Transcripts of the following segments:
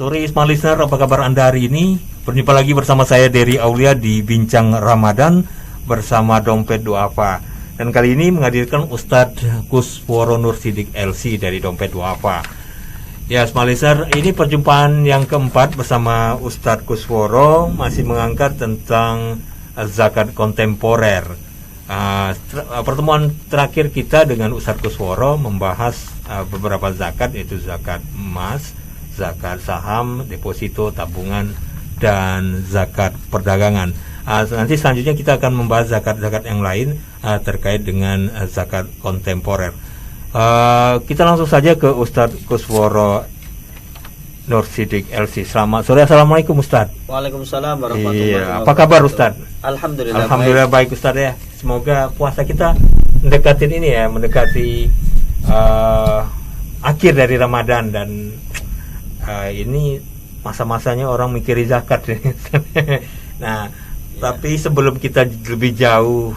Sore Smart Listener, apa kabar Anda hari ini? Berjumpa lagi bersama saya Dery Aulia di Bincang Ramadan bersama Dompet Duafa. Dan kali ini menghadirkan Ustadz Kusworo Nur Sidik LC dari Dompet Duafa. Ya, Smart Listener, ini perjumpaan yang keempat bersama Ustadz Kusworo, masih mengangkat tentang zakat kontemporer. Pertemuan terakhir kita dengan Ustadz Kusworo membahas beberapa zakat, yaitu zakat emas, zakat saham, deposito, tabungan, dan zakat perdagangan. Nanti selanjutnya kita akan membahas zakat-zakat yang lain terkait dengan zakat kontemporer. Kita langsung saja ke Ustadz Kusworo Nur Sidik LC. Selamat sore, assalamualaikum Ustadz. Waalaikumsalam warahmatullahi wabarakatuh. Apa kabar Ustadz? Alhamdulillah baik Ustadz ya. Semoga puasa kita mendekati akhir dari Ramadan, dan ini masa-masanya orang mikiri zakat. Nah, tapi sebelum kita lebih jauh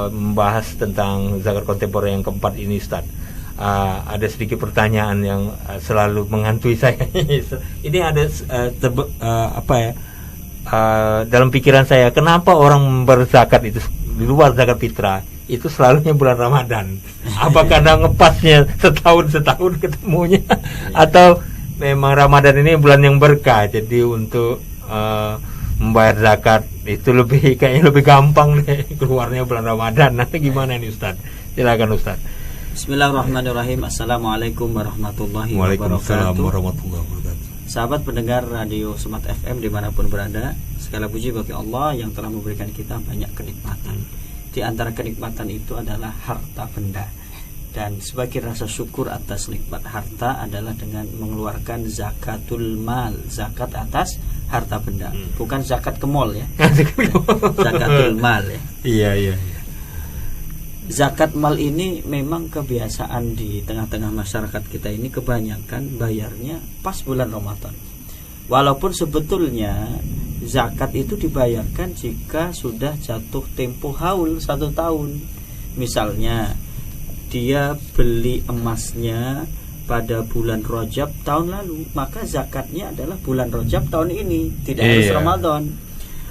membahas tentang zakat kontemporer yang keempat ini, Ustaz, ada sedikit pertanyaan yang selalu menghantui saya. Ini ada dalam pikiran saya, kenapa orang berzakat itu di luar zakat fitrah itu selalunya bulan Ramadan? Apa karena ngepasnya setahun ketemunya, atau memang Ramadan ini bulan yang berkah, jadi untuk membayar zakat itu kayaknya lebih gampang deh keluarnya bulan Ramadan? Nanti gimana nih Ustaz? Silakan Ustaz. Bismillahirrahmanirrahim. Assalamualaikum warahmatullahi Waalaikumsalam wabarakatuh. warahmatullahi wabarakatuh. Sahabat pendengar Radio Smart FM dimanapun berada, segala puji bagi Allah yang telah memberikan kita banyak kenikmatan. Di antara kenikmatan itu adalah harta benda. Dan sebagai rasa syukur atas nikmat harta adalah dengan mengeluarkan zakatul mal, zakat atas harta benda, bukan zakat ke mall ya. Zakatul mal ya. Iya. Zakat mal ini memang kebiasaan di tengah-tengah masyarakat kita ini, kebanyakan bayarnya pas bulan Ramadan. Walaupun sebetulnya zakat itu dibayarkan jika sudah jatuh tempo haul 1 tahun. Misalnya dia beli emasnya pada bulan Rajab tahun lalu, maka zakatnya adalah bulan Rajab tahun ini, tidak harus Ramadan.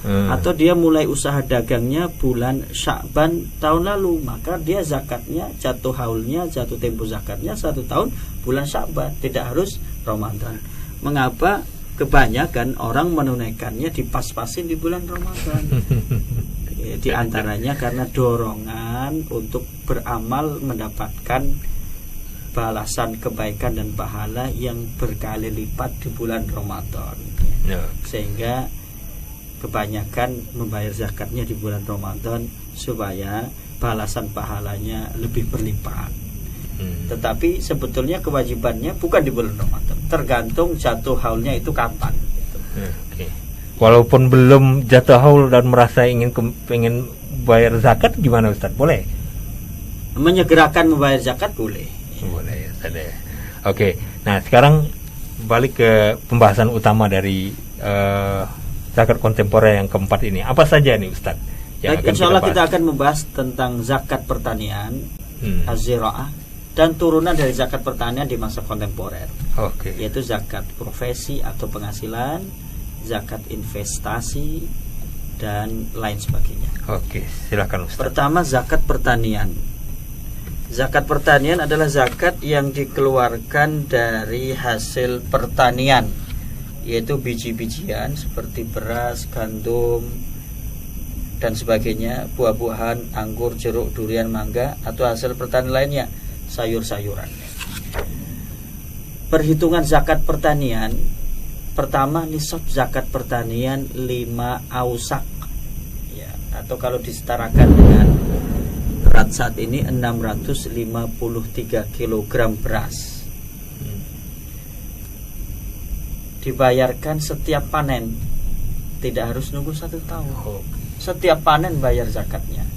Atau dia mulai usaha dagangnya bulan Sya'ban tahun lalu, maka dia zakatnya jatuh haulnya, jatuh tempo zakatnya 1 tahun bulan Sya'ban, tidak harus Ramadan. Mengapa kebanyakan orang menunaikannya dipas-pasin di bulan Ramadan? Di antaranya karena dorongan untuk beramal mendapatkan balasan kebaikan dan pahala yang berkali lipat di bulan Ramadan. Sehingga kebanyakan membayar zakatnya di bulan Ramadan supaya balasan pahalanya lebih berlipat. Tetapi sebetulnya kewajibannya bukan di bulan Ramadan, tergantung jatuh haulnya itu kapan gitu. Walaupun belum jatuh haul dan merasa pengen bayar zakat, gimana Ustaz? Boleh? Menyegerakan membayar zakat boleh. Boleh ya, Ustaz. Oke. Nah, sekarang balik ke pembahasan utama dari zakat kontemporer yang keempat ini. Apa saja nih Ustaz? Insya Allah kita akan membahas tentang zakat pertanian, az-ziraah, dan turunan dari zakat pertanian di masa kontemporer. Yaitu zakat profesi atau penghasilan, zakat investasi, dan lain sebagainya. Silakan Ustaz. Pertama, zakat pertanian. Zakat pertanian adalah zakat yang dikeluarkan dari hasil pertanian, yaitu biji-bijian seperti beras, gandum, dan sebagainya, buah-buahan, anggur, jeruk, durian, mangga, atau hasil pertanian lainnya, sayur-sayuran. Perhitungan zakat pertanian, pertama, nisab zakat pertanian 5 ausak ya, atau kalau disetarakan dengan berat saat ini 653 kg beras. Dibayarkan setiap panen, tidak harus nunggu 1 tahun. Setiap panen bayar zakatnya.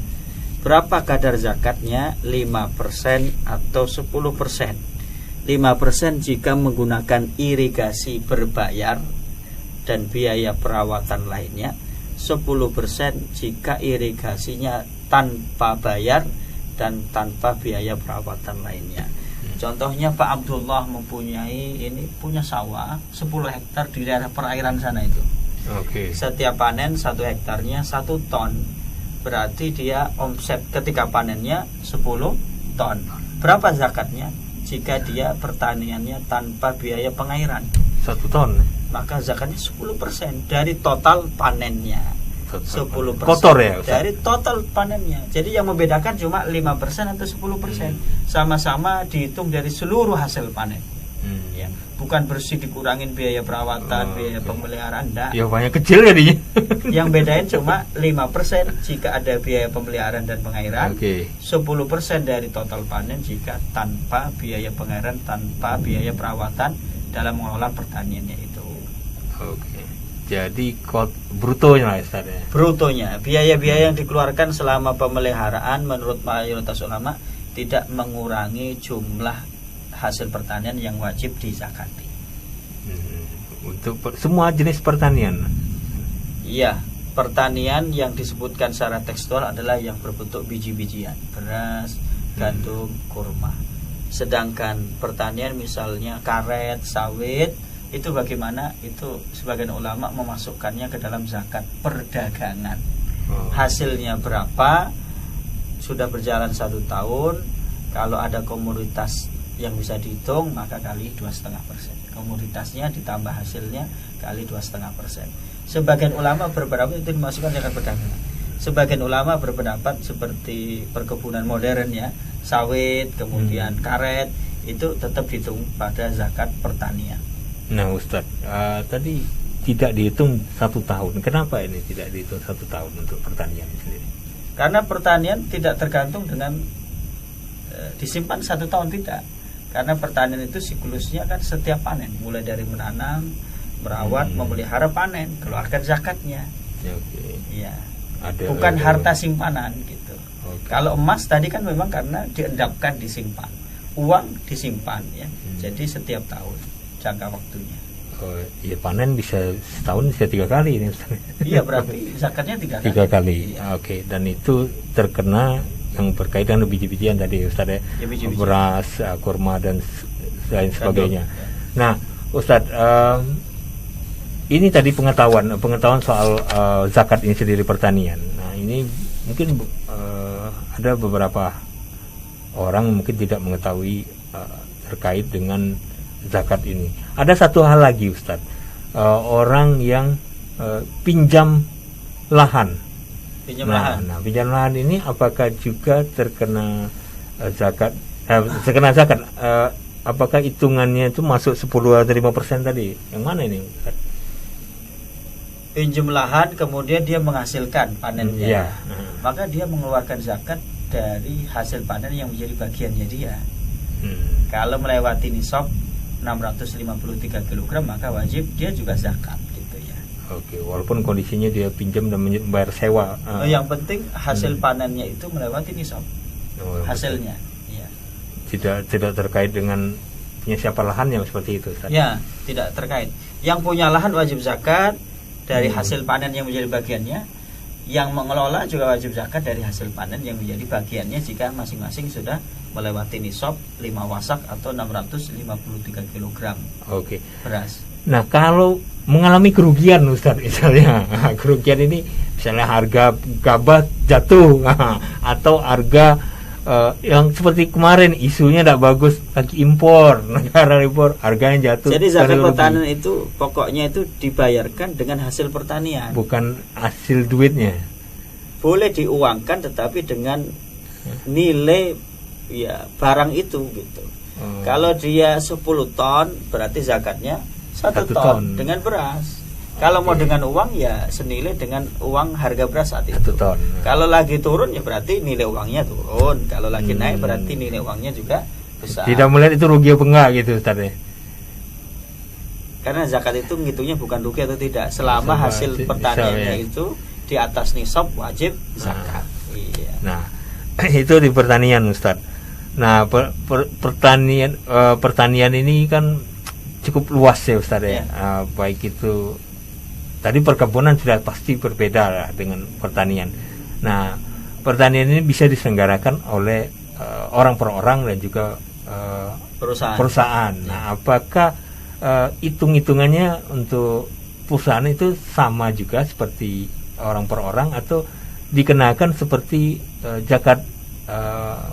Berapa kadar zakatnya? 5% atau 10%. 5% jika menggunakan irigasi berbayar dan biaya perawatan lainnya. 10% jika irigasinya tanpa bayar dan tanpa biaya perawatan lainnya. Contohnya Pak Abdullah punya sawah 10 hektar di daerah perairan sana itu. Oke. Setiap panen 1 hektarnya 1 ton. Berarti dia omset ketika panennya 10 ton. Berapa zakatnya? Jika dia pertaniannya tanpa biaya pengairan 1 ton. maka zakatnya 10% dari total panennya. 10% kotor ya Ustaz? Dari total panennya. Jadi yang membedakan cuma 5% atau 10%. Sama-sama dihitung dari seluruh hasil panen. Ya, bukan bersih dikurangin biaya perawatan, biaya pemeliharaan, enggak. Ya banyak kecil jadinya. Yang bedain cuma 5% jika ada biaya pemeliharaan dan pengairan. 10% dari total panen jika tanpa biaya pengairan, tanpa biaya perawatan dalam mengelola pertaniannya itu. Oke. Jadi brutonya lah Ustaz ya. Brutonya, biaya-biaya yang dikeluarkan selama pemeliharaan menurut mayoritas ulama tidak mengurangi jumlah hasil pertanian yang wajib dizakati. Untuk semua jenis pertanian. Iya, pertanian yang disebutkan secara tekstual adalah yang berbentuk biji-bijian, beras, gandum, kurma. Sedangkan pertanian misalnya karet, sawit, itu bagaimana? Itu sebagian ulama memasukkannya ke dalam zakat perdagangan. Hasilnya berapa? Sudah berjalan 1 tahun. Kalau ada komoditas yang bisa dihitung, maka kali 2,5%. Komoditasnya ditambah hasilnya kali 2,5%. Sebagian ulama berpendapat itu dimasukkan zakat perdagangan. Sebagian ulama berpendapat seperti perkebunan modern ya, sawit, kemudian karet, itu tetap dihitung pada zakat pertanian. Nah Ustaz, tadi tidak dihitung 1 tahun. Kenapa ini tidak dihitung 1 tahun untuk pertanian sendiri? Karena pertanian tidak tergantung dengan disimpan 1 tahun, tidak. Karena pertanian itu siklusnya kan setiap panen, mulai dari menanam, merawat, memelihara, panen, keluarkan zakatnya. Ya. Bukan harta simpanan gitu. Kalau emas tadi kan memang karena diendapkan, disimpan. Uang disimpan ya. Jadi setiap tahun jangka waktunya. Iya, panen bisa setahun bisa 3 kali ini. Iya, berarti zakatnya 3 kali. 3 kali. Iya. Oke, dan itu terkena yang berkaitan dengan biji-bijian tadi Ustaz ya, beras, kurma dan lain sebagainya. Nah Ustaz, ini tadi pengetahuan soal zakat ini sendiri pertanian. Nah ini mungkin ada beberapa orang mungkin tidak mengetahui terkait dengan zakat ini. Ada satu hal lagi Ustaz, orang yang pinjam lahan. Pinjam lahan ini apakah juga terkena zakat? Terkena zakat? Apakah hitungannya itu masuk 10 atau 5% tadi? Yang mana ini? Pinjam lahan kemudian dia menghasilkan panennya, maka dia mengeluarkan zakat dari hasil panen yang menjadi bagiannya dia. Kalau melewati nisab 653 kg maka wajib dia juga zakat. Oke, walaupun kondisinya dia pinjam dan membayar sewa. Yang penting hasil panennya itu melewati nisab. Hasilnya, ya. Tidak terkait dengan punya siapa lahannya seperti itu, Ustaz? Ya, tidak terkait. Yang punya lahan wajib zakat dari hasil panen yang menjadi bagiannya. Yang mengelola juga wajib zakat dari hasil panen yang menjadi bagiannya jika masing-masing sudah melewati nisab 5 wasak atau 653 kg. Oke. Beras. Nah, kalau mengalami kerugian Ustaz misalnya, kerugian ini misalnya harga gabah jatuh atau harga yang seperti kemarin isunya tidak bagus lagi impor, negara impor harganya jatuh. Jadi zakat pertanian itu pokoknya itu dibayarkan dengan hasil pertanian, bukan hasil duitnya. Boleh diuangkan tetapi dengan nilai ya barang itu gitu. Kalau dia 10 ton berarti zakatnya 1 ton dengan beras. Kalau mau dengan uang ya senilai dengan uang harga beras saat itu. 1 ton. Kalau lagi turun ya berarti nilai uangnya turun. Kalau lagi naik berarti nilai uangnya juga besar. Tidak melihat itu rugi apa enggak gitu Ustaz ya. Karena zakat itu ngitungnya bukan rugi atau tidak. Selama hasil pertaniannya itu di atas nisab wajib zakat. Iya. Nah, itu di pertanian Ustaz. Nah, pertanian ini kan cukup luas ya Ustaz ya. Baik itu tadi perkebunan sudah pasti berbeda lah dengan pertanian. Nah, pertanian ini bisa diselenggarakan oleh orang per orang dan juga perusahaan. Nah, apakah hitung-hitungannya untuk perusahaan itu sama juga seperti orang per orang atau dikenakan seperti zakat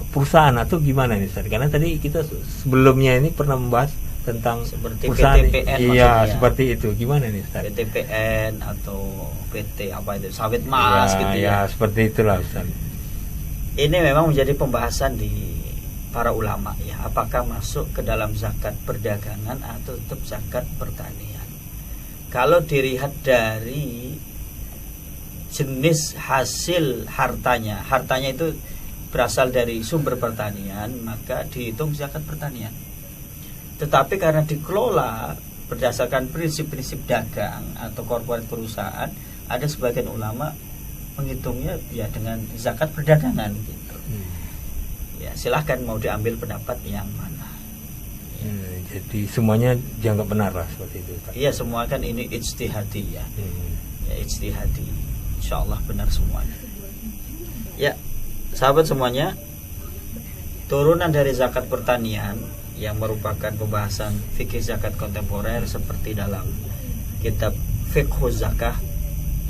perusahaan atau gimana nih Ustaz? Karena tadi kita sebelumnya ini pernah membahas tentang seperti perusahaan. PTPN Iya, maksudnya. seperti itu. Gimana nih Ustaz? PTPN atau PT apa itu sawit mas gitu ya. Ya, seperti itulah Ustaz. Ini memang menjadi pembahasan di para ulama ya, apakah masuk ke dalam zakat perdagangan atau tetap zakat pertanian. Kalau dilihat dari jenis hasil hartanya itu berasal dari sumber pertanian, maka dihitung zakat pertanian. Tetapi karena dikelola berdasarkan prinsip-prinsip dagang atau korporat perusahaan, ada sebagian ulama menghitungnya ya dengan zakat perdagangan gitu. Ya silahkan mau diambil pendapat yang mana. Jadi semuanya dianggap benar lah seperti itu Pak. Iya, semua kan ini ijtihadi ya. Ya ijtihadi. Insyaallah benar semuanya. Ya, sahabat semuanya, turunan dari zakat pertanian yang merupakan pembahasan fikih zakat kontemporer seperti dalam kitab Fiqhuz Zakah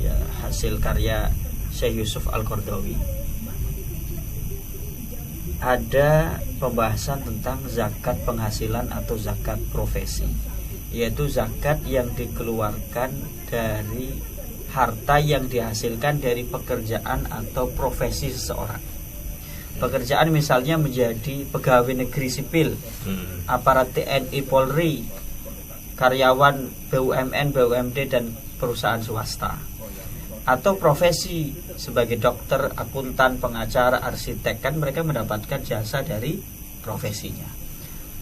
ya, hasil karya Syekh Yusuf Al-Qardawi. Ada pembahasan tentang zakat penghasilan atau zakat profesi, yaitu zakat yang dikeluarkan dari harta yang dihasilkan dari pekerjaan atau profesi seseorang. Pekerjaan misalnya menjadi pegawai negeri sipil, aparat TNI Polri, karyawan BUMN, BUMD dan perusahaan swasta, atau profesi sebagai dokter, akuntan, pengacara, arsitek, kan mereka mendapatkan jasa dari profesinya.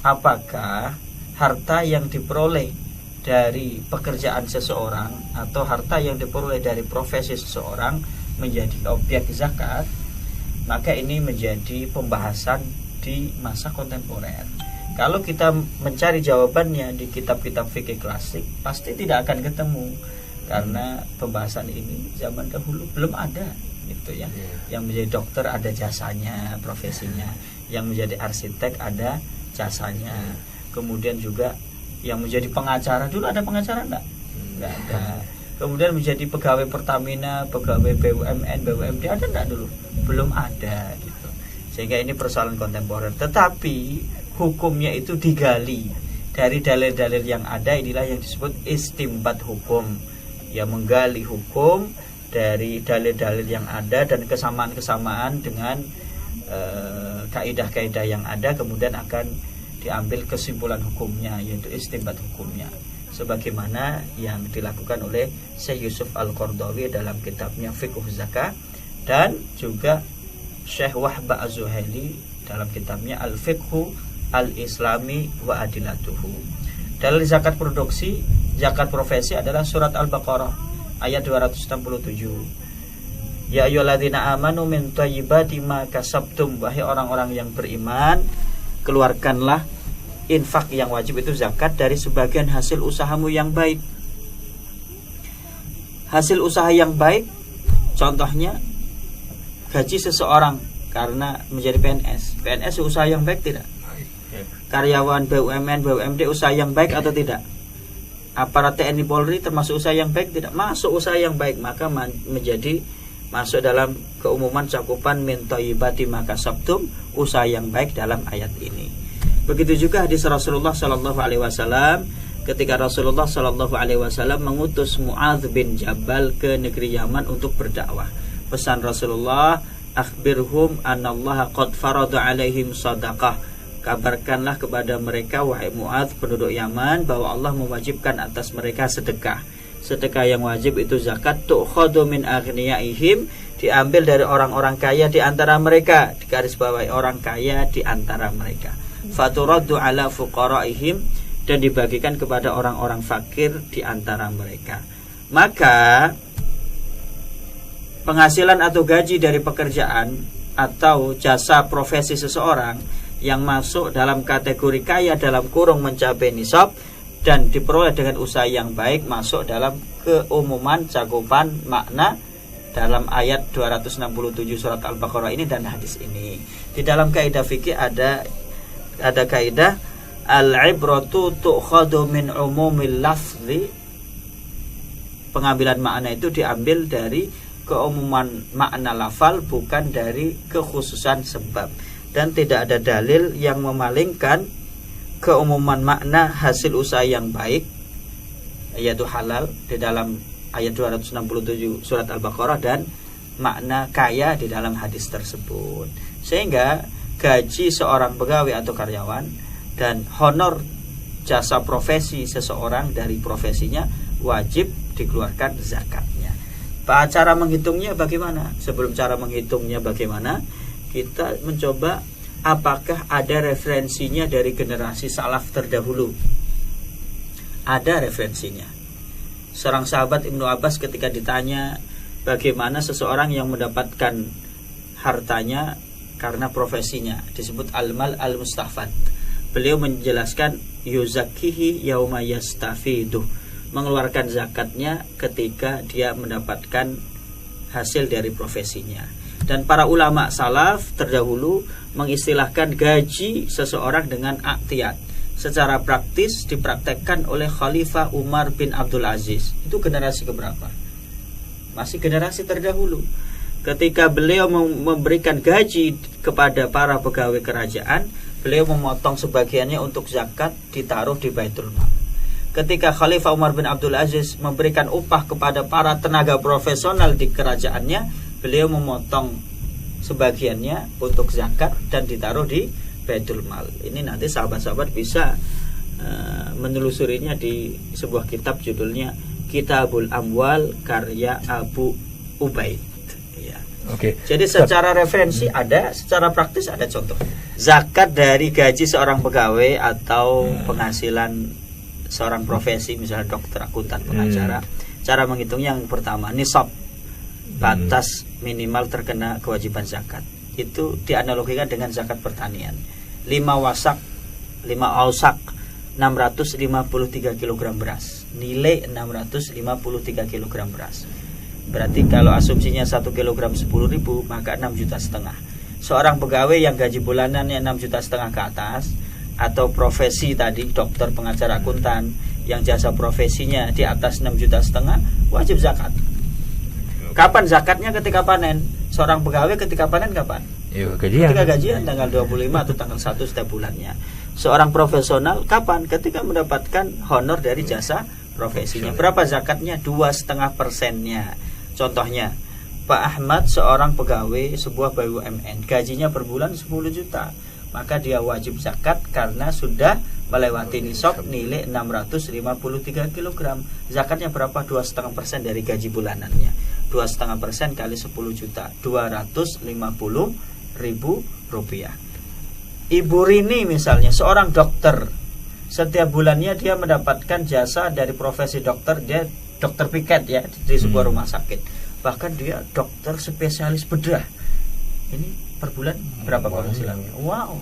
Apakah harta yang diperoleh dari pekerjaan seseorang atau harta yang diperoleh dari profesi seseorang menjadi objek zakat? Maka ini menjadi pembahasan di masa kontemporer. Kalau kita mencari jawabannya di kitab-kitab fikih klasik, pasti tidak akan ketemu, karena pembahasan ini zaman dahulu belum ada gitu ya. Yang menjadi dokter ada jasanya, profesinya. Yang menjadi arsitek ada jasanya. Kemudian juga yang menjadi pengacara, dulu ada pengacara enggak? Enggak ada. Kemudian menjadi pegawai Pertamina, pegawai BUMN, BUMD ada enggak dulu? Belum ada gitu. Sehingga ini persoalan kontemporer. Tetapi hukumnya itu digali dari dalil-dalil yang ada. Inilah yang disebut istimbat hukum, ya, menggali hukum dari dalil-dalil yang ada dan kesamaan-kesamaan dengan kaidah-kaidah yang ada, kemudian akan diambil kesimpulan hukumnya, yaitu istimbat hukumnya, sebagaimana yang dilakukan oleh Syekh Yusuf Al-Qardawi dalam kitabnya Fiqhuz Zakah, dan juga Syekh Wahba Az-Zuhaili dalam kitabnya Al-Fiqhu Al-Islami wa Adilatuhu. Dalil zakat produksi, zakat profesi adalah surat Al-Baqarah ayat 267. Ya ayyuhalladzina amanu min thayyibati ma kasabtum, wahai orang-orang yang beriman, keluarkanlah infak yang wajib itu zakat dari sebagian hasil usahamu yang baik. Hasil usaha yang baik contohnya gaji seseorang karena menjadi PNS. PNS usaha yang baik tidak? Karyawan BUMN, BUMD usaha yang baik atau tidak? Aparat TNI Polri termasuk usaha yang baik tidak? Masuk usaha yang baik, maka menjadi masuk dalam keumuman cakupan min thayyibati ma kasabtum, usaha yang baik dalam ayat ini. Begitu juga hadis Rasulullah sallallahu alaihi wasallam ketika Rasulullah sallallahu alaihi wasallam mengutus Muadz bin Jabal ke negeri Yaman untuk berdakwah. Pesan Rasulullah, akhbirhum anallaha qad farada alaihim sadaqah. Kabarkanlah kepada mereka, wahai Muadz, penduduk Yaman, bahwa Allah mewajibkan atas mereka sedekah. Sedekah yang wajib itu zakat, tu'khadhu min aghniyaihim, diambil dari orang-orang kaya di antara mereka, digarisbawahi orang kaya di antara mereka. Faturaddu ala fuqaraihim, dan dibagikan kepada orang-orang fakir di antara mereka. Maka penghasilan atau gaji dari pekerjaan atau jasa profesi seseorang yang masuk dalam kategori kaya dalam kurung mencapai nisab dan diperoleh dengan usaha yang baik masuk dalam keumuman cakupan makna dalam ayat 267 surat Al-Baqarah ini dan hadis ini. Di dalam kaidah fikih ada ada kaidah al-ibratu tu'khadhu min umumil lafzi. Pengambilan makna itu diambil dari keumuman makna lafal, bukan dari kekhususan sebab. Dan tidak ada dalil yang memalingkan keumuman makna hasil usaha yang baik, yaitu halal di dalam ayat 267 surat Al-Baqarah, dan makna kaya di dalam hadis tersebut. Sehingga gaji seorang pegawai atau karyawan dan honor jasa profesi seseorang dari profesinya wajib dikeluarkan zakatnya. Cara menghitungnya bagaimana? Sebelum cara menghitungnya bagaimana, kita mencoba apakah ada referensinya dari generasi salaf terdahulu. Ada referensinya. Seorang sahabat Ibnu Abbas ketika ditanya bagaimana seseorang yang mendapatkan hartanya karena profesinya, disebut al-mal al-mustafad, beliau menjelaskan yuzakihi yauma yastafiduh, mengeluarkan zakatnya ketika dia mendapatkan hasil dari profesinya. Dan para ulama salaf terdahulu mengistilahkan gaji seseorang dengan aqtiyat. Secara praktis dipraktekkan oleh Khalifah Umar bin Abdul Aziz. Itu generasi keberapa? Masih generasi terdahulu. Ketika beliau memberikan gaji kepada para pegawai kerajaan, beliau memotong sebagiannya untuk zakat, ditaruh di Baitul Mal. Ketika Khalifah Umar bin Abdul Aziz memberikan upah kepada para tenaga profesional di kerajaannya, beliau memotong sebagiannya untuk zakat dan ditaruh di Baitul Mal. Ini nanti sahabat-sahabat bisa menelusurinya di sebuah kitab judulnya Kitabul Amwal karya Abu Ubaid. Oke. Jadi secara referensi ada, secara praktis ada contoh. Zakat dari gaji seorang pegawai atau penghasilan seorang profesi, misalnya dokter, akuntan, pengacara. Cara menghitungnya yang pertama, nisab, batas minimal terkena kewajiban zakat. Itu dianalogikan dengan zakat pertanian. 5 wasak, 5 ausak, 653 kg beras. Nilai 653 kg beras. Berarti kalau asumsinya 1 kg 10.000, maka 6,5 juta. Seorang pegawai yang gaji bulanannya 6,5 juta ke atas, atau profesi tadi dokter, pengacara, akuntan yang jasa profesinya di atas 6,5 juta, wajib zakat. Kapan zakatnya? Ketika panen. Seorang pegawai ketika panen kapan? Ketika gajian tanggal 25 atau tanggal 1 setiap bulannya. Seorang profesional kapan? Ketika mendapatkan honor dari jasa profesinya. Berapa zakatnya? 2,5%-nya. Contohnya, Pak Ahmad seorang pegawai sebuah BUMN, gajinya per bulan 10 juta, maka dia wajib zakat karena sudah melewati nisab nilai 653 kg. Zakatnya berapa? 2,5% dari gaji bulanannya. 2,5% kali 10 juta, 250.000 rupiah. Ibu Rini misalnya, seorang dokter, setiap bulannya dia mendapatkan jasa dari profesi dokter, dia dokter piket ya di sebuah rumah sakit. Bahkan dia dokter spesialis bedah. Ini per bulan berapa penghasilannya? Wow.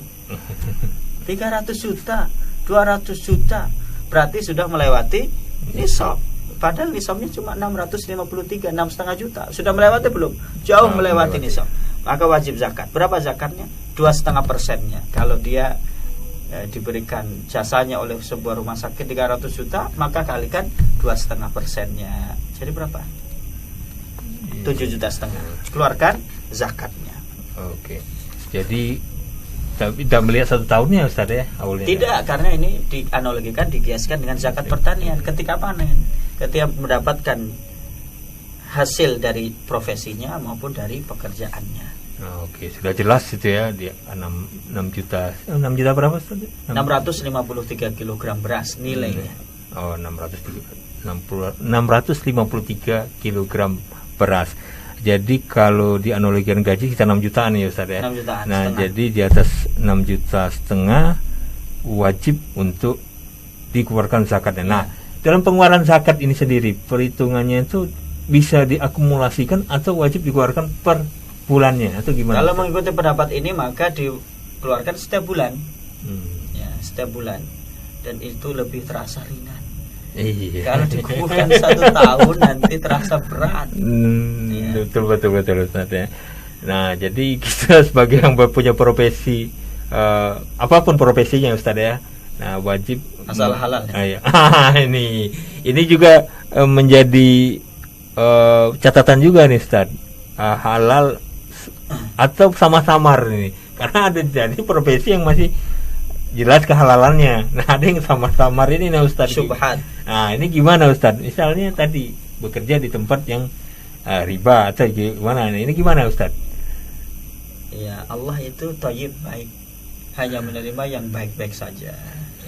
300 juta, 200 juta. Berarti sudah melewati nisab. Padahal nisabnya cuma 653, 6,5 juta. Sudah melewati belum? Jauh melewati nisab. Maka wajib zakat. Berapa zakatnya? 2,5%-nya. Kalau dia diberikan jasanya oleh sebuah rumah sakit 300 juta, maka kalikan 2,5%-nya. Jadi berapa? 7,5 juta. Keluarkan zakatnya. Oke. Jadi tidak melihat 1 tahunnya Ustaz ya awalnya? Tidak, karena ini dianalogikan, dikiaskan dengan zakat pertanian ketika panen, ketika mendapatkan hasil dari profesinya maupun dari pekerjaannya. Oke, sudah jelas itu ya, dia 6 juta. 6 juta berapa Ustaz? 653 kg beras nilainya. Oh, 653 kg beras. Jadi kalau dianalogikan gaji kita 6 jutaan ya Ustaz ya. 6 jutaan nah, setengah. jadi di atas 6,5 juta wajib untuk dikeluarkan zakatnya. Nah, dalam pengeluaran zakat ini sendiri perhitungannya itu bisa diakumulasikan atau wajib dikeluarkan per bulannya atau gimana? Kalau mengikuti pendapat ini maka dikeluarkan setiap bulan. Ya, setiap bulan. Dan itu lebih terasa ringan. Iya. Kalau dikumpulkan 1 tahun nanti terasa berat. Betul Ustaz ya. Nah, jadi kita sebagai yang punya profesi apapun profesinya Ustaz ya. Nah, wajib asal halal. Ya. Ini juga menjadi catatan juga nih Ustaz. Halal atau samar-samar ini. Karena ada jadi profesi yang masih jelas kehalalannya. Nah, ada yang samar-samar ini nah Ustaz. Syubhat. Nah, ini gimana Ustaz? Misalnya tadi bekerja di tempat yang riba atau gimana? Ini gimana Ustaz? Ya, Allah itu thayyib, baik. Hanya menerima yang baik-baik saja.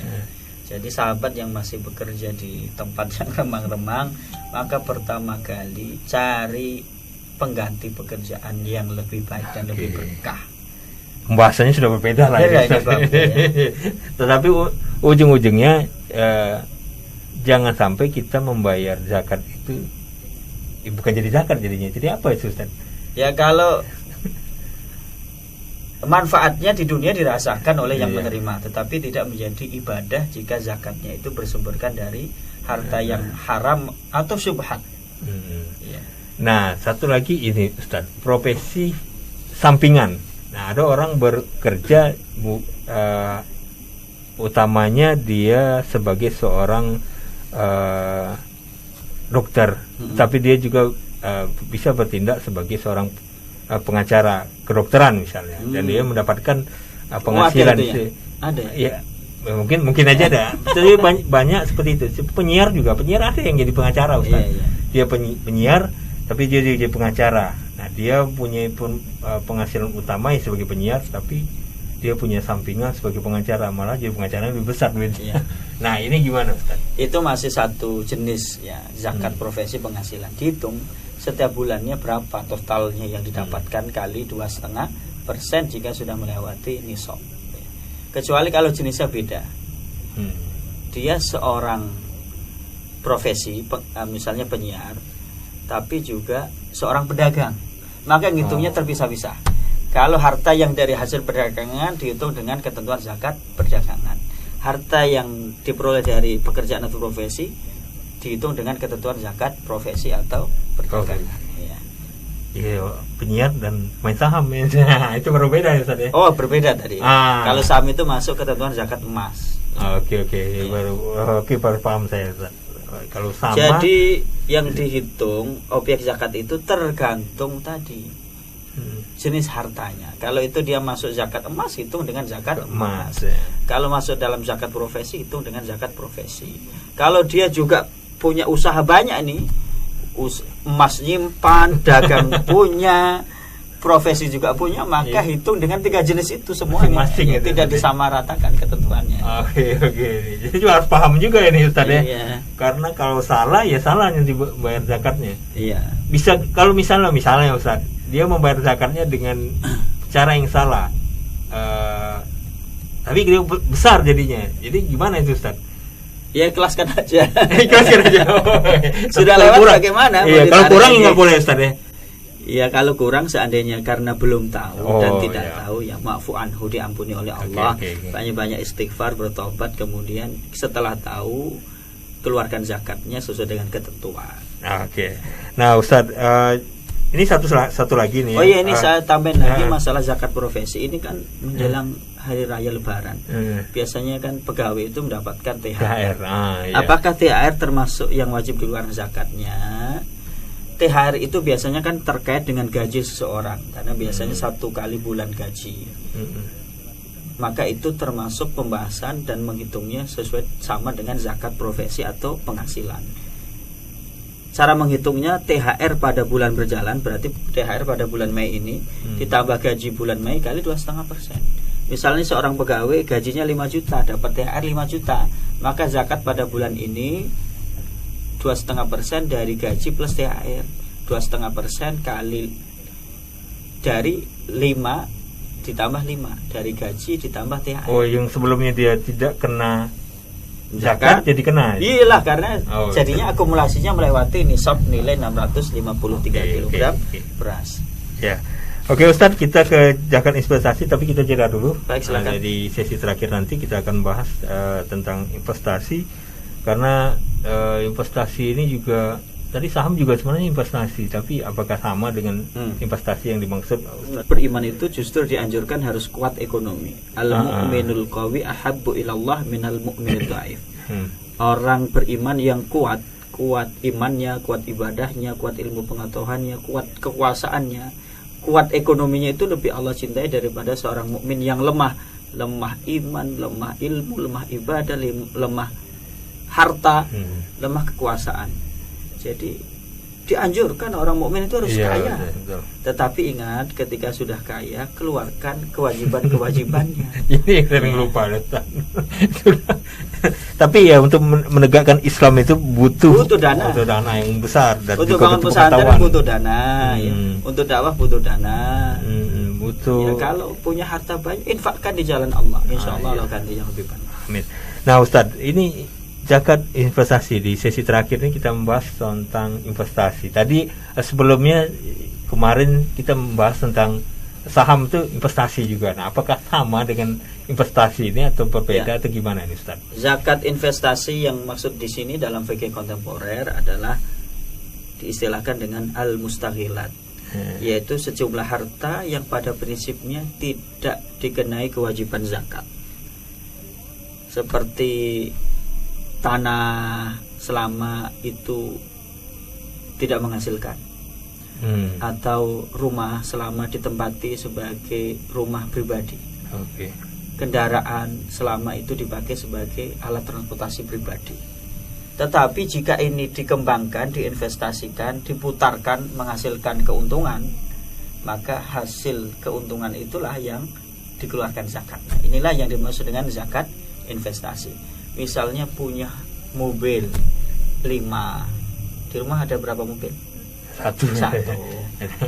Ya. Jadi sahabat yang masih bekerja di tempat yang remang-remang, maka pertama kali cari pengganti pekerjaan yang lebih baik dan lebih berkah. Pembahasannya sudah berbeda lah ya. Tetapi ujung-ujungnya jangan sampai kita membayar zakat itu bukan jadi zakat jadinya. Jadi apa itu Ustaz? Ya kalau manfaatnya di dunia dirasakan oleh yang menerima, tetapi tidak menjadi ibadah jika zakatnya itu bersumberkan dari harta yang haram atau syubhat. Ya. Nah, satu lagi ini Ustaz, profesi sampingan. Nah, ada orang bekerja utamanya dia sebagai seorang dokter, tapi dia juga bisa bertindak sebagai seorang pengacara kedokteran misalnya, dan dia mendapatkan penghasilan. Ada ya, mungkin aja ada. Tapi banyak seperti itu. Penyiar ada yang jadi pengacara Ustaz. Dia penyiar tapi dia jadi pengacara. Nah, dia punya penghasilan utama ya sebagai penyiar, tapi dia punya sampingan sebagai pengacara, malah jadi pengacara lebih besar duitnya. Nah, ini gimana Ustaz? Itu masih satu jenis ya, zakat profesi penghasilan. Dihitung setiap bulannya berapa totalnya yang didapatkan kali 2,5% jika sudah melewati nisab. Kecuali kalau jenisnya beda. Dia seorang profesi misalnya penyiar, tapi juga seorang pedagang, maka ngitungnya terpisah-pisah. Kalau harta yang dari hasil perdagangan dihitung dengan ketentuan zakat perdagangan. Harta yang diperoleh dari pekerjaan atau profesi dihitung dengan ketentuan zakat profesi atau perdagangan. Iya, penyiar dan main saham ya. Itu berbeda ya Ustaz ya? Oh, berbeda tadi. Kalau saham itu masuk ketentuan zakat emas. Oke. Baru paham saya Ustaz. Kalau sama. Jadi yang dihitung objek zakat itu tergantung tadi jenis hartanya. Kalau itu dia masuk zakat emas, hitung dengan zakat emas. Kalau masuk dalam zakat profesi, hitung dengan zakat profesi. Kalau dia juga punya usaha banyak nih, emas nyimpan, dagang punya, profesi juga punya, maka hitung dengan 3 jenis itu semuanya. Tidak disamaratakan ketentuannya. Oke. Jadi juga harus paham juga ini Ustaz ya. Karena kalau salah ya salah yang dibayar zakatnya. Iya. Bisa kalau misalnya Ustaz, dia membayar zakatnya dengan cara yang salah, tapi dia besar jadinya. Jadi gimana itu Ustaz? Ya ikhlaskan aja. Sudah lewat kurang. Bagaimana? Iya, kalau kurang nggak boleh Ustaz ya. Ya kalau kurang seandainya karena belum tahu dan tidak tahu, ya ma'fu anhu, diampuni oleh Allah. Banyak-banyak istighfar, bertobat, kemudian setelah tahu keluarkan zakatnya sesuai dengan ketentuan. Oke. Nah Ustaz, ini satu lagi nih. Oh iya, ini saya tambahin lagi masalah zakat profesi. Ini kan menjelang hari raya Lebaran. Biasanya kan pegawai itu mendapatkan THR. Apakah THR termasuk yang wajib dikeluarkan zakatnya? THR itu biasanya kan terkait dengan gaji seseorang, karena biasanya 1 kali bulan gaji. Maka itu termasuk pembahasan dan menghitungnya sesuai sama dengan zakat profesi atau penghasilan. Cara menghitungnya THR pada bulan berjalan, berarti THR pada bulan Mei ini ditambah gaji bulan Mei kali 2,5%. Misalnya seorang pegawai gajinya 5 juta, dapat THR 5 juta, maka zakat pada bulan ini 2,5% dari gaji plus THR. 2,5% kali dari 5 ditambah 5 dari gaji ditambah THR. Oh, yang sebelumnya dia tidak kena zakat jadi kena. Iyalah, karena jadinya akumulasinya melewati nisab nilai 653 kg beras. Ya. Oke Ustadz, kita ke zakat investasi, tapi kita jeda dulu. Baik, silakan. Di sesi terakhir nanti kita akan bahas tentang investasi, karena investasi ini juga tadi saham juga sebenarnya investasi, tapi apakah sama dengan investasi yang dimaksud? Beriman itu justru dianjurkan harus kuat ekonomi. Al-mu'minul qawi ahabbu ilallah minal mu'minil dhaif. Orang beriman yang kuat imannya, kuat ibadahnya, kuat ilmu pengetahuannya, kuat kekuasaannya, kuat ekonominya, itu lebih Allah cintai daripada seorang mukmin yang lemah iman, lemah ilmu, lemah ibadah, lemah harta, lemah kekuasaan. Jadi dianjurkan orang mukmin itu harus kaya. Betul. Tetapi ingat, ketika sudah kaya, keluarkan kewajiban-kewajibannya. Ini yang sering lupa. Tapi ya untuk menegakkan Islam itu butuh dana yang besar, dan untuk juga bangun pesantren butuh dana, ya. Untuk dakwah butuh dana. Butuh. Ya, kalau punya harta banyak, infakkan di jalan Allah. Insya Allah Allah ganti yang lebih banyak. Amin. Nah Ustadz, ini zakat investasi. Di sesi terakhir ini kita membahas tentang investasi. Tadi sebelumnya kemarin kita membahas tentang saham itu investasi juga. Nah, apakah sama dengan investasi ini atau berbeda atau gimana ini Ustaz? Zakat investasi yang maksud di sini dalam fikih kontemporer adalah diistilahkan dengan al-mustaghilat, yaitu sejumlah harta yang pada prinsipnya tidak dikenai kewajiban zakat. Seperti tanah selama itu tidak menghasilkan, atau rumah selama ditempati sebagai rumah pribadi, kendaraan selama itu dipakai sebagai alat transportasi pribadi. Tetapi jika ini dikembangkan, diinvestasikan, diputarkan, menghasilkan keuntungan, maka hasil keuntungan itulah yang dikeluarkan zakat. Nah, inilah yang dimaksud dengan zakat investasi. Misalnya punya mobil 5, di rumah ada berapa mobil? Satu.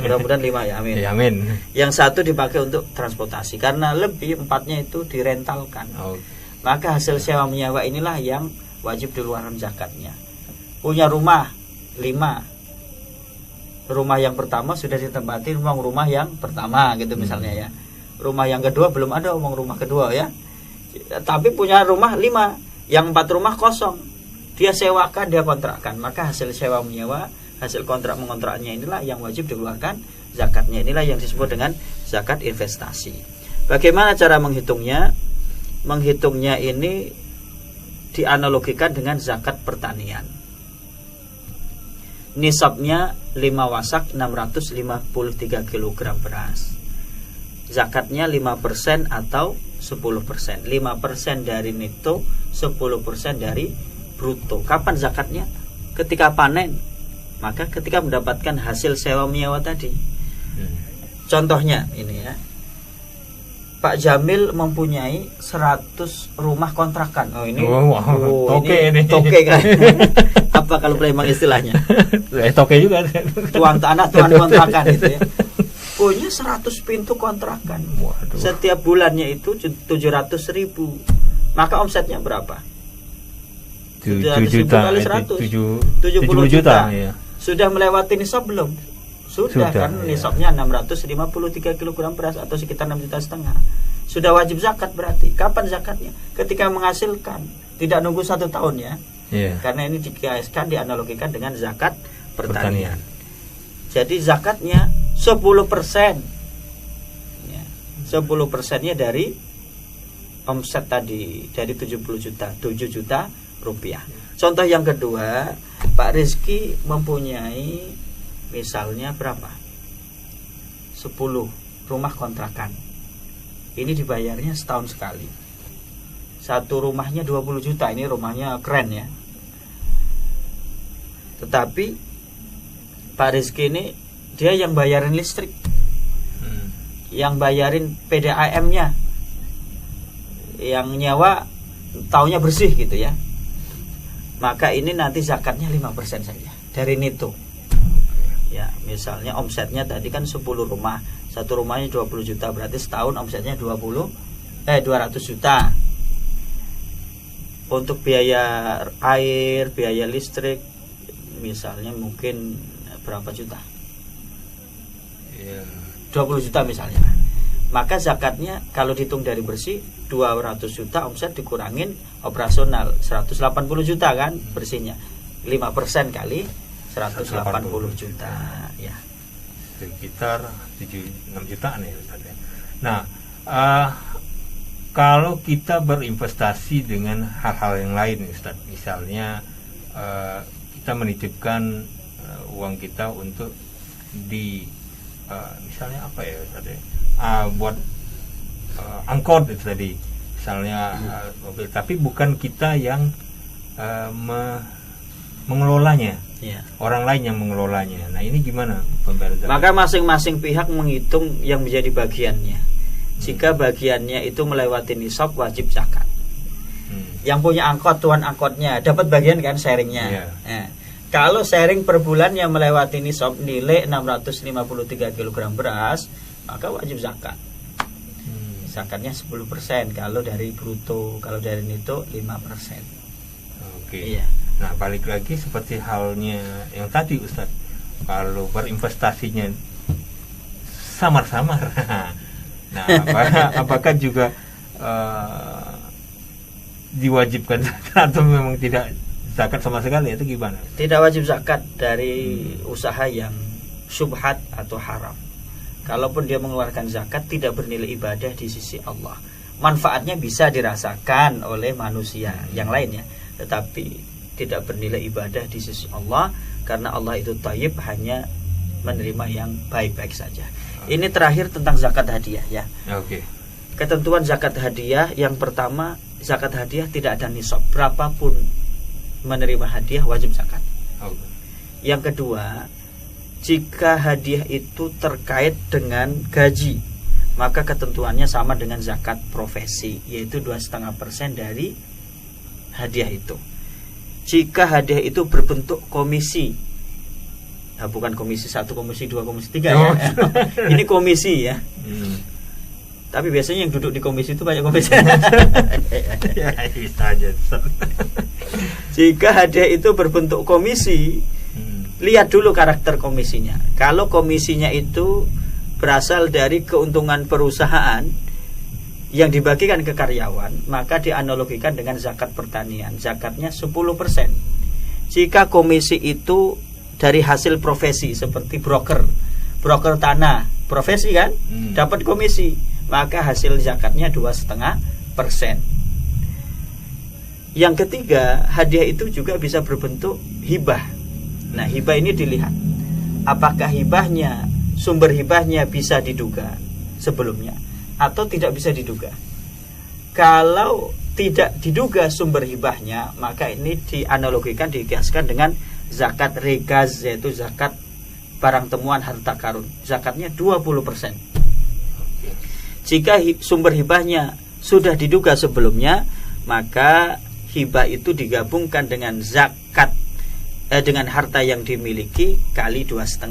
Mudah-mudahan 5 ya, amin. Ya, amin. Yang satu dipakai untuk transportasi, karena lebih 4-nya itu direntalkan. Maka hasil sewa menyewa inilah yang wajib dikeluarkan zakatnya. Punya rumah 5, rumah yang pertama sudah ditempati uang rumah yang pertama gitu misalnya ya. Rumah yang kedua belum ada uang rumah kedua ya. Tapi punya rumah 5, yang 4 rumah kosong, dia sewakan, dia kontrakkan, maka hasil sewa menyewa, hasil kontrak mengontraknya inilah yang wajib dikeluarkan zakatnya. Inilah yang disebut dengan zakat investasi. Bagaimana cara menghitungnya? Menghitungnya ini dianalogikan dengan zakat pertanian. Nisabnya 5 wasak 653 kg beras. Zakatnya 5% atau 10%. 5% dari neto, 10% dari bruto. Kapan zakatnya? Ketika panen. Maka ketika mendapatkan hasil sewa menyewa tadi. Contohnya ini ya. Pak Jamil mempunyai 100 rumah kontrakan. Oh ini toke ini. Toke kan. Apa kalau memang istilahnya? Toke juga. Tuan tanah, tuan kontrakan itu ya. Punya 100 pintu kontrakan. Waduh. Setiap bulannya itu 700.000. Maka omsetnya berapa? 7 juta kali 100. 70 juta. Ya. Sudah melewati nisab belum? Sudah kan ya. Nisabnya 653 kg beras atau sekitar 6,5 juta. Sudah wajib zakat berarti. Kapan zakatnya? Ketika menghasilkan. Tidak nunggu 1 tahun ya. Karena ini dikiaskan, dianalogikan dengan zakat pertanian. Jadi zakatnya 10%. Ya, 10%-nya dari omset tadi, dari 7 juta rupiah. Contoh yang kedua, Pak Rizky mempunyai misalnya berapa? 10 rumah kontrakan. Ini dibayarnya setahun sekali. Satu rumahnya 20 juta. Ini rumahnya keren ya. Tetapi Pak Rizky ini dia yang bayarin listrik, yang bayarin PDAM-nya, yang nyewa taunya bersih gitu ya. Maka ini nanti zakatnya 5% saja dari neto. Ya, misalnya omsetnya tadi kan 10 rumah, satu rumahnya 20 juta, berarti setahun omsetnya 200 juta. Untuk biaya air, biaya listrik misalnya mungkin berapa juta? 20 juta misalnya. Maka zakatnya kalau dihitung dari bersih 200 juta omset dikurangin operasional 180 juta kan bersihnya. 5% kali 180 juta ya. Sekitar 7-6 jutaan ya Ustaz ya. Nah, kalau kita berinvestasi dengan hal-hal yang lain Ustaz, misalnya kita menitipkan uang kita untuk di misalnya apa ya Ustaz ya, buat angkot itu tadi misalnya mobil, tapi bukan kita yang mengelolanya, orang lain yang mengelolanya. Nah ini gimana pembayaran zakat? Maka masing-masing pihak menghitung yang menjadi bagiannya. Jika bagiannya itu melewati nisab, wajib zakat. Yang punya angkot, tuan angkotnya dapat bagian kan, sharingnya. Nah, kalau sharing per bulan yang melewati nisab nilai 653 kg beras, maka wajib zakat. Zakatnya 10%, kalau dari bruto, kalau dari neto 5%. Oke. Iya. Nah, balik lagi seperti halnya yang tadi Ustaz, kalau berinvestasinya samar-samar. Nah, apakah juga diwajibkan zakat atau memang tidak zakat sama sekali, itu gimana? Tidak wajib zakat dari usaha yang syubhat atau haram. Kalaupun dia mengeluarkan zakat, tidak bernilai ibadah di sisi Allah. Manfaatnya bisa dirasakan oleh manusia yang lainnya, tetapi tidak bernilai ibadah di sisi Allah, karena Allah itu thayyib, hanya menerima yang baik-baik saja. Ini terakhir tentang zakat hadiah ya. Ketentuan zakat hadiah, yang pertama, zakat hadiah tidak ada nisab. Berapapun menerima hadiah wajib zakat. Yang kedua, jika hadiah itu terkait dengan gaji, maka ketentuannya sama dengan zakat profesi, yaitu 2,5% dari hadiah itu. Jika hadiah itu berbentuk komisi, nah, bukan komisi 1, komisi 2, komisi 3 ya. Ini komisi ya. Tapi biasanya yang duduk di komisi itu banyak komisi. Jika hadiah itu berbentuk komisi, lihat dulu karakter komisinya. Kalau komisinya itu berasal dari keuntungan perusahaan yang dibagikan ke karyawan, maka dianalogikan dengan zakat pertanian. Zakatnya 10%. Jika komisi itu dari hasil profesi, seperti broker tanah, profesi kan, dapat komisi, maka hasil zakatnya 2,5%. Yang ketiga, hadiah itu juga bisa berbentuk hibah. Nah, hibah ini dilihat apakah hibahnya, sumber hibahnya bisa diduga sebelumnya atau tidak bisa diduga. Kalau tidak diduga sumber hibahnya, maka ini dianalogikan, dikiaskan dengan zakat rikaz, yaitu zakat barang temuan harta karun. Zakatnya 20%. Jika sumber hibahnya sudah diduga sebelumnya, maka hibah itu digabungkan dengan zakat dengan harta yang dimiliki kali 2,5%.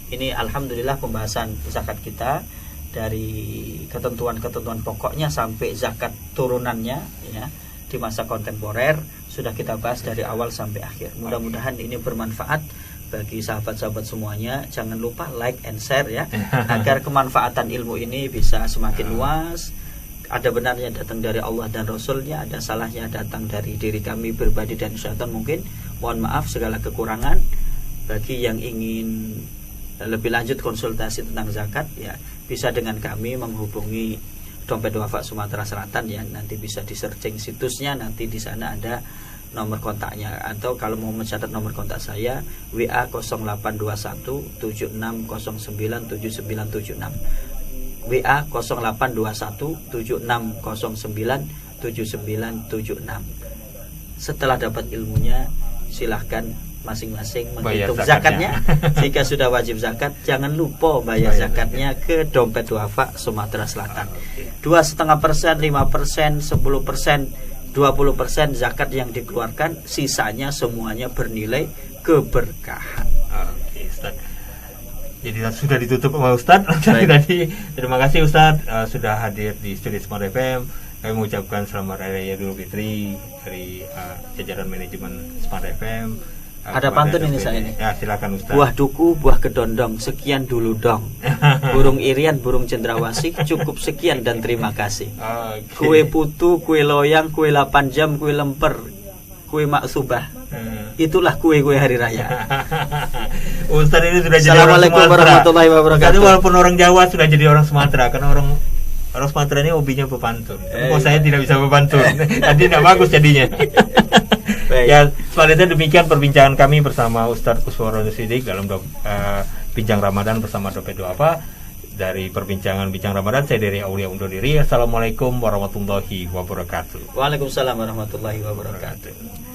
Ini alhamdulillah pembahasan zakat kita dari ketentuan-ketentuan pokoknya sampai zakat turunannya ya, di masa kontemporer sudah kita bahas dari awal sampai akhir. Mudah-mudahan ini bermanfaat bagi sahabat-sahabat semuanya. Jangan lupa like and share ya, agar kemanfaatan ilmu ini bisa semakin luas. Ada benarnya datang dari Allah dan Rasulnya, ada salahnya datang dari diri kami pribadi dan syaitan mungkin. Mohon maaf segala kekurangan. Bagi yang ingin lebih lanjut konsultasi tentang zakat ya, bisa dengan kami menghubungi Dompet Wafa Sumatera Selatan ya. Nanti bisa di searching situsnya, nanti di sana ada nomor kontaknya. Atau kalau mau mencatat nomor kontak saya, WA 0821 7609 7976. WA 0821 7609 7976. Setelah dapat ilmunya, silahkan masing-masing menghitung zakatnya. Jika sudah wajib zakat, jangan lupa bayar zakatnya ke Dompet Wafa Sumatera Selatan. 2,5%, 5%, 10%, 20% zakat yang dikeluarkan, sisanya semuanya bernilai keberkahan. Oke, Ustaz. Jadi sudah ditutup sama Ustaz. Tadi terima kasih Ustaz sudah hadir di studio Smart FM. Kami mengucapkan selamat Raya Idul Fitri dari jajaran manajemen Smart FM. Ada pantun ini saya ini. Ya, silakan Ustaz. Buah duku, buah kedondong, sekian dulu dong. Burung irian, burung cendrawasih, cukup sekian dan terima kasih. Kue putu, kue loyang, kue 8 jam, kue lemper, kue maksubah. itulah kue-kue hari raya. Ustadz ini sudah jadi orang Assalamualaikum Sumatera. warahmatullahi wabarakatuh. Tapi walaupun orang Jawa sudah jadi orang Sumatera, karena orang Sumatera ini hobinya berpantun. Kok saya tidak bisa berpantun, nanti tidak bagus jadinya. Ya, selanjutnya demikian perbincangan kami bersama Ustadz Kusworo Sidik dalam Bincang Ramadan bersama Dompet Duafa. Dari perbincangan Bincang Ramadan, saya dari Aulia undur diri. Assalamualaikum warahmatullahi wabarakatuh. Waalaikumsalam warahmatullahi wabarakatuh.